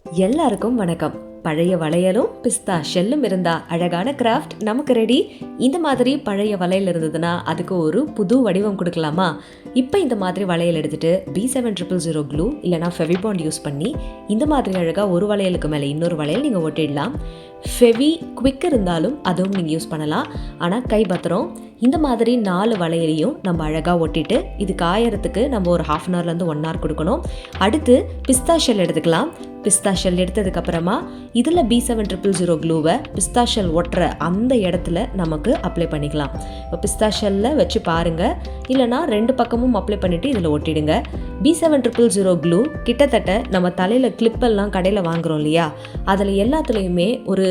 எல்லாருக்கும் வணக்கம். பழைய வளையலும் பிஸ்தா ஷெல்லும் இருந்தா அழகான கிராஃப்ட் நமக்கு ரெடி. இந்த மாதிரி பழைய வளையல் இருந்ததுன்னா அதுக்கு ஒரு புது வடிவம் கொடுக்கலாமா? இப்போ இந்த மாதிரி வளையல் எடுத்துட்டு B7000 க்ளூ இல்லைனா ஃபெவிபாண்ட் யூஸ் பண்ணி இந்த மாதிரி அழகாக ஒரு வளையலுக்கு மேலே இன்னொரு வளையல் நீங்கள் ஒட்டிடலாம். ஃபெவி குவிக் இருந்தாலும் அதுவும் நீங்கள் யூஸ் பண்ணலாம். ஆனால் கை பத்திரம். இந்த மாதிரி 4 வளையலையும் நம்ம அழகாக ஒட்டிட்டு இது காயறதுக்கு நம்ம ஒரு 1/2 hour 1 hour கொடுக்கணும். அடுத்து பிஸ்தா ஷெல் எடுத்துக்கலாம். பிஸ்தா ஷெல் எடுத்ததுக்கப்புறமா இதில் B7000 க்ளூவை பிஸ்தா ஷெல் ஒட்டுற அந்த இடத்துல நமக்கு அப்ளை பண்ணிக்கலாம். இப்போ பிஸ்தா ஷெல்லில் வச்சு பாருங்கள், இல்லைனா 2 பக்கமும் அப்ளை பண்ணிவிட்டு இதில் ஒட்டிடுங்க. B7000 க்ளூ கிட்டத்தட்ட நம்ம தலையில் கிளிப்பெல்லாம் கடையில் வாங்குகிறோம் இல்லையா, அதில் எல்லாத்துலேயுமே ஒரு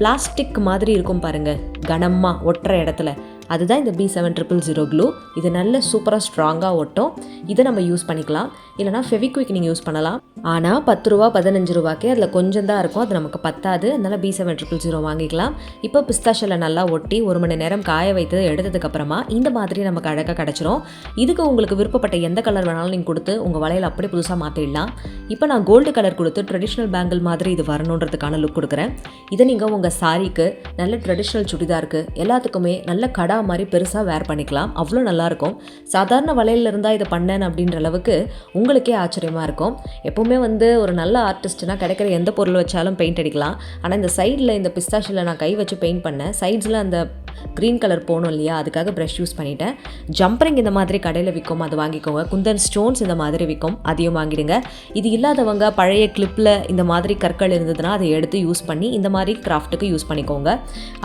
பிளாஸ்டிக் மாதிரி இருக்கும் பாருங்கள், கனமாக ஒட்டுற இடத்துல. அதுதான் இந்த B7000 க்ளூ. இது நல்ல சூப்பராக ஸ்ட்ராங்காக ஒட்டும். இதை நம்ம யூஸ் பண்ணிக்கலாம். இல்லைனா ஃபெவிக்விக் நீங்கள் யூஸ் பண்ணலாம். ஆனால் 10 ரூபா 15 ரூபாய்க்கே அதில் கொஞ்சம் தான் இருக்கும், அது நமக்கு பத்தாது. அதனால் B7000 வாங்கிக்கலாம். இப்போ பிஸ்தா ஷெல்லை நல்லா ஒட்டி 1 மணி நேரம் காய வைத்து எடுத்ததுக்கப்புறமா இந்த மாதிரி நமக்கு அழகாக கிடச்சிரும். இதுக்கு உங்களுக்கு விருப்பப்பட்ட எந்த கலர் வேணாலும் நீங்கள் கொடுத்து உங்கள் வளையல் அப்படியே புதுசாக மாற்றிடலாம். இப்போ நான் கோல்டு கலர் கொடுத்து ட்ரெடிஷ்னல் பேங்கிள் மாதிரி இது வரணுன்றதுக்கான லுக் கொடுக்குறேன். இதை நீங்கள் உங்கள் சாரிக்கு, நல்ல ட்ரெடிஷ்னல் சுடிதாருக்கு எல்லாத்துக்குமே நல்ல கடா மாதிரி பெருசாக வேர் பண்ணிக்கலாம். அவ்வளோ நல்லாயிருக்கும். சாதாரண வளையல் இருந்தால் இதை பண்ணேன் அப்படின்ற அளவுக்கு உங்களுக்கே ஆச்சரியமாக இருக்கும். எப்போவுமே ஒரு நல்ல ஆர்டிஸ்ட்னா கிடைக்கிற எந்த பொருள் வச்சாலும் பெயிண்ட் அடிக்கலாம். ஆனால் இந்த சைடில் இந்த பிஸ்தா ஷெல்லை நான் கை வச்சு பெயிண்ட் பண்ணேன். சைட்ஸில் அந்த க்ரீன் கலர் போகணும் இல்லையா, அதுக்காக ப்ரஷ் யூஸ் பண்ணிட்டேன். ஜம்பரிங் இந்த மாதிரி கடையில் விற்கும், அது வாங்கிக்கோங்க. குந்தன் ஸ்டோன்ஸ் இந்த மாதிரி விற்கும், அதையும் வாங்கிடுங்க. இது இல்லாதவங்க பழைய கிளிப்பில் இந்த மாதிரி கற்கள் இருந்ததுன்னா அதை எடுத்து யூஸ் பண்ணி இந்த மாதிரி கிராஃப்ட்டுக்கு யூஸ் பண்ணிக்கோங்க.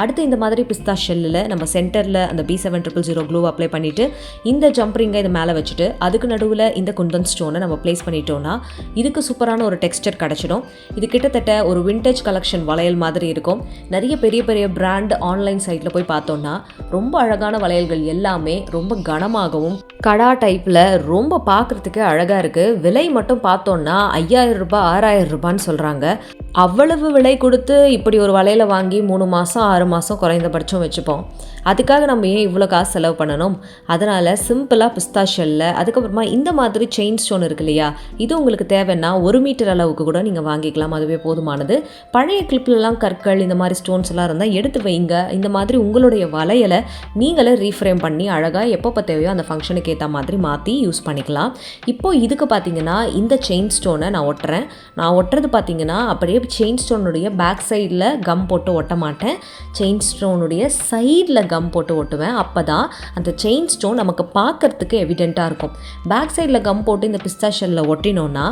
அடுத்து இந்த மாதிரி பிஸ்தா ஷெல்லில் நம்ம சென்டரில் அந்த B7000 க்ளூ அப்ளை பண்ணிவிட்டு இந்த ஜம்பரிங்கை இது மேலே வச்சுட்டு அதுக்கு நடுவில் இந்த குந்தன் ஸ்டோனை நம்ம ப்ளேஸ் பண்ணிட்டோன்னா இதுக்கு சூப்பரான ஒரு டெக்ஸ்டர் கிடச்சிடும். இது கிட்டத்தட்ட ஒரு விண்டேஜ் கலெக்ஷன் வளையல் மாதிரி இருக்கும். நிறைய பெரிய பெரிய பிராண்ட் ஆன்லைன் சைட்டில் போய் பார்த்தோன்னா ரொம்ப அழகான வளையல்கள் எல்லாமே ரொம்ப கனமாகவும் கடா டைப்பில் ரொம்ப பார்க்குறதுக்கு அழகாக இருக்குது. விலை மட்டும் பார்த்தோன்னா 5000 ரூபாய் 6000 ரூபான்னு சொல்கிறாங்க. அவ்வளவு விலை கொடுத்து இப்படி ஒரு வளையலை வாங்கி 3 மாதம் 6 மாதம் குறைந்தபட்சம் வச்சுப்போம். அதுக்காக நம்ம ஏன் இவ்வளோ காசு செலவு பண்ணணும்? அதனால் சிம்பிளாக பிஸ்தா ஷெல்லில் அதுக்கப்புறமா இந்த மாதிரி செயின் ஸ்டோன் இருக்கு இல்லையா, இது உங்களுக்கு தேவைன்னா 1 மீட்டர் அளவுக்கு கூட நீங்கள் வாங்கிக்கலாம், அதுவே போதுமானது. பழைய கிளிப்லலாம் கற்கள் இந்த மாதிரி ஸ்டோன்ஸ் எல்லாம் இருந்தால் எடுத்து வைங்க. இந்த மாதிரி உங்களுடைய வளையலை நீங்களே ரீஃப்ரேம் பண்ணி அழகாக எப்போ தேவையோ அந்த ஃபங்க்ஷனுக்கு ஏற்ற மாதிரி மாற்றி யூஸ் பண்ணிக்கலாம். இப்போது இதுக்கு பார்த்தீங்கன்னா இந்த செயின் ஸ்டோனை நான் ஒட்டுறேன். நான் ஒட்டுறது பார்த்தீங்கன்னா அப்படியே செயின் ஸ்டோனுடைய பேக் சைடில் கம் போட்டு ஒட்ட மாட்டேன், செயின் ஸ்டோனுடைய சைடில் கம் போட்டு ஒட்டுவேன். அப்போ தான் அந்த செயின் ஸ்டோன் நமக்கு பார்க்கறதுக்கு எவிடெண்ட்டாக இருக்கும். பேக் சைடில் கம் போட்டு இந்த பிஸ்தா ஷெல்லில் ஒட்டினோன்னா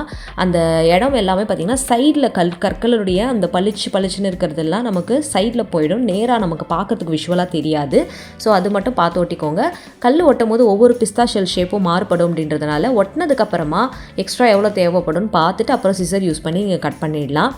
அந்த இடம் எல்லாமே பார்த்திங்கன்னா சைடில் கற்களுடைய அந்த பளிச்சுன்னு இருக்கிறதெல்லாம் நமக்கு சைடில் போயிடும், நேராக நமக்கு பார்க்கறதுக்கு விஷுவலாக தெரியாது. ஸோ அது மட்டும் பார்த்து ஒட்டிக்கோங்க. கல் ஒட்டும் போது ஒவ்வொரு பிஸ்தா ஷெல் ஷேப்பும் மாறுபடும் அப்படின்றதுனால ஒட்டினதுக்கப்புறமா எக்ஸ்ட்ரா எவ்வளோ தேவைப்படும் பார்த்துட்டு அப்புறம் சிசர் யூஸ் பண்ணி நீங்கள் கட் பண்ணிடலாம்.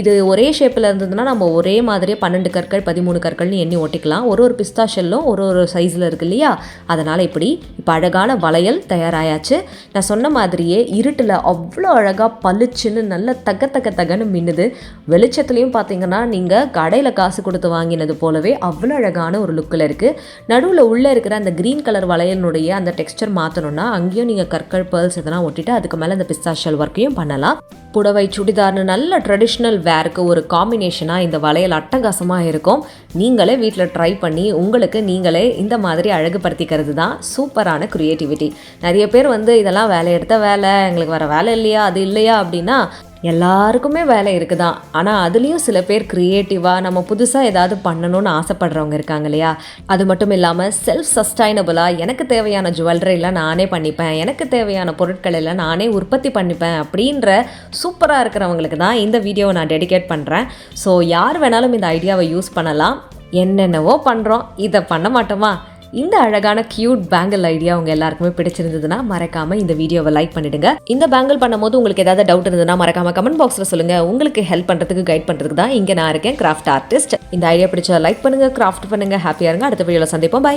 இது ஒரே ஷேப்பில் இருந்ததுன்னா நம்ம ஒரே மாதிரியே 12 கற்கள் 13 கற்கள்னு எண்ணி ஒட்டிக்கலாம். ஒரு பிஸ்தா ஷெல்லும் ஒரு சைஸில் இருக்கு இல்லையா, அதனால் இப்போ அழகான வளையல் தயாராயாச்சு. நான் சொன்ன மாதிரியே இருட்டில் அவ்வளோ அழகாக பளிச்சுன்னு நல்ல தகன்னு மின்னுது. வெளிச்சத்துலேயும் பார்த்தீங்கன்னா நீங்கள் கடையில் காசு கொடுத்து வாங்கினது போலவே அவ்வளோ அழகான ஒரு லுக்கில் இருக்குது. நடுவில் உள்ளே இருக்கிற அந்த க்ரீன் கலர் வளையலுடைய அந்த டெக்ஸ்டர் மாற்றணுன்னா அங்கேயும் நீங்கள் கற்கள் பேர்ல்ஸ் இதெல்லாம் ஒட்டிட்டு அதுக்கு மேலே அந்த பிஸ்தா ஷெல் ஒர்க்கையும் பண்ணலாம். புடவை சுடிதார்னு நல்ல ட்ரெடிஷ்னல் வேருக்கு ஒரு காம்பினேஷனாக இந்த வளையல் அட்டகாசமாக இருக்கும். நீங்களே வீட்டில் ட்ரை பண்ணி உங்களுக்கு நீங்களே இந்த மாதிரி அழகுபடுத்திக்கிறது தான் சூப்பரான க்ரியேட்டிவிட்டி. நிறைய பேர் இதெல்லாம் வேலை எடுத்த வேலை, எங்களுக்கு வர வேலை இல்லையா, அது இல்லையா அப்படின்னா எல்லாருக்குமே வேலை இருக்குதான். ஆனால் அதுலேயும் சில பேர் க்ரியேட்டிவாக நம்ம புதுசாக ஏதாவது பண்ணணும்னு ஆசைப்படுறவங்க இருக்காங்க இல்லையா. அது மட்டும் இல்லாமல் செல்ஃப் சஸ்டைனபிளாக எனக்கு தேவையான ஜுவல்லரிலாம் நானே பண்ணிப்பேன், எனக்கு தேவையான பொருட்கள் எல்லாம் நானே உற்பத்தி பண்ணிப்பேன் அப்படின்ற சூப்பராக இருக்கிறவங்களுக்கு தான் இந்த வீடியோவை நான் டெடிகேட் பண்ணுறேன். ஸோ யார் வேணாலும் இந்த ஐடியாவை யூஸ் பண்ணலாம். என்னென்னவோ பண்ணுறோம், இதை பண்ண மாட்டோமா? இந்த அழகான கியூட் பேங்கிள் ஐடியா உங்க எல்லாருக்குமே பிடிச்சிருந்ததுன்னா மறக்காம இந்த வீடியோவை லைக் பண்ணிடுங்க. இந்த பேங்கிள் பண்ணும்போது உங்களுக்கு ஏதாவது டவுட் இருந்ததுன்னா மறக்காம கமெண்ட் பாக்ஸ்ல சொல்லுங்க. உங்களுக்கு ஹெல்ப் பண்றதுக்கு கைட் பண்றதுக்கு தான் இங்க நான் இருக்கேன், கிராஃப்ட் ஆர்டிஸ்ட். இந்த ஐடியா பிடிச்சா லைக் பண்ணுங்க, கிராஃப்ட் பண்ணுங்க, ஹாப்பியா இருங்க. அடுத்த வீடியோல சந்திப்போம். பை.